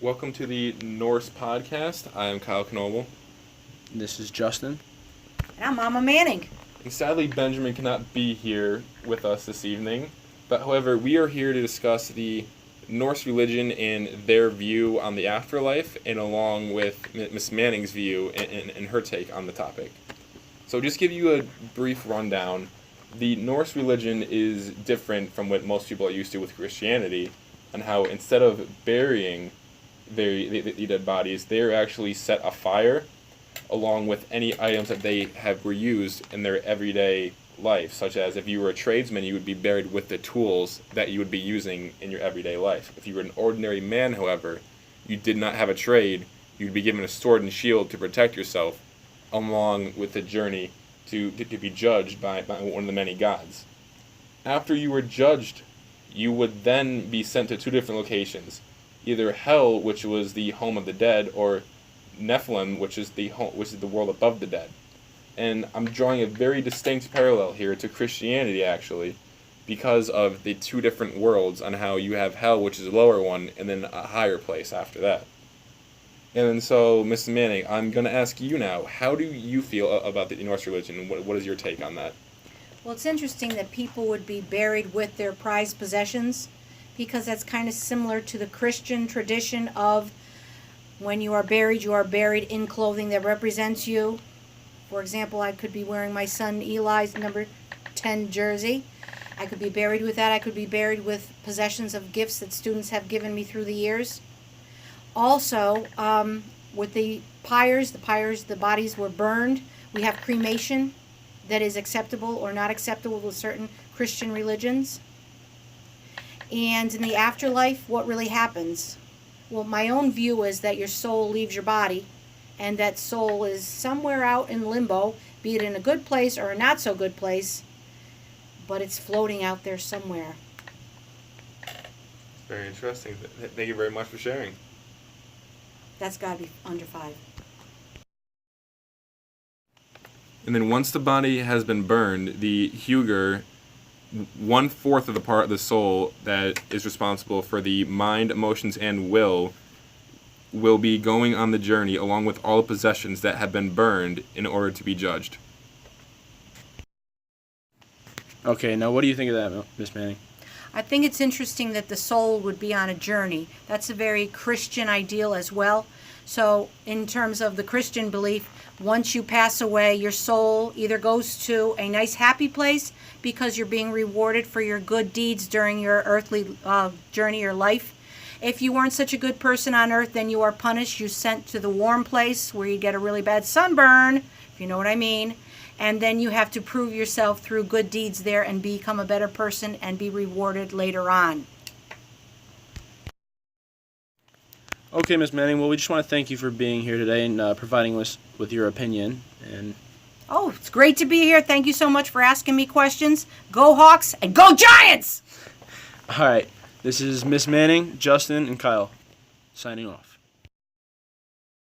Welcome to the Norse podcast. I am Kyle Knoble. This is Justin. And I'm Mama Manning. And sadly, Benjamin cannot be here with us this evening. But however, we are here to discuss the Norse religion and their view on the afterlife, and along with Miss Manning's view and her take on the topic. So just give you a brief rundown. The Norse religion is different from what most people are used to with Christianity, on how instead of burying the dead bodies, they are actually set afire, along with any items that they were used in their everyday life, such as if you were a tradesman, you would be buried with the tools that you would be using in your everyday life. If you were an ordinary man, however, you did not have a trade, you'd be given a sword and shield to protect yourself, along with the journey to be judged by one of the many gods. After you were judged, you would then be sent to two different locations. Either hell, which was the home of the dead, or Nephilim, which is the world above the dead. And I'm drawing a very distinct parallel here to Christianity, actually, because of the two different worlds on how you have hell, which is a lower one, and then a higher place after that. And then so, Mrs. Manning, I'm going to ask you now, how do you feel about the Norse religion, and what is your take on that? Well, it's interesting that people would be buried with their prized possessions, because that's kind of similar to the Christian tradition of when you are buried in clothing that represents you. For example, I could be wearing my son Eli's number 10 jersey. I could be buried with that. I could be buried with possessions of gifts that students have given me through the years. Also, with the pyres, the bodies were burned. We have cremation that is acceptable or not acceptable with certain Christian religions. And in the afterlife, what really happens? Well, my own view is that your soul leaves your body, and that soul is somewhere out in limbo, be it in a good place or a not so good place, but it's floating out there somewhere. Very interesting. Thank you very much for sharing. That's got to be under 5. And then once the body has been burned, the Hugr, 1/4 of the part of the soul that is responsible for the mind, emotions, and will be going on the journey along with all the possessions that have been burned in order to be judged. Okay, now what do you think of that, Miss Manning? I think it's interesting that the soul would be on a journey. That's a very Christian ideal as well. So in terms of the Christian belief, once you pass away, your soul either goes to a nice happy place because you're being rewarded for your good deeds during your earthly journey or life. If you weren't such a good person on earth, then you are punished. You're sent to the warm place where you get a really bad sunburn, if you know what I mean. And then you have to prove yourself through good deeds there and become a better person and be rewarded later on. Okay, Miss Manning, well, we just want to thank you for being here today and providing us with your opinion. And Oh, it's great to be here. Thank you so much for asking me questions. Go Hawks and go Giants! all right, this is Miss Manning, Justin, and Kyle signing off.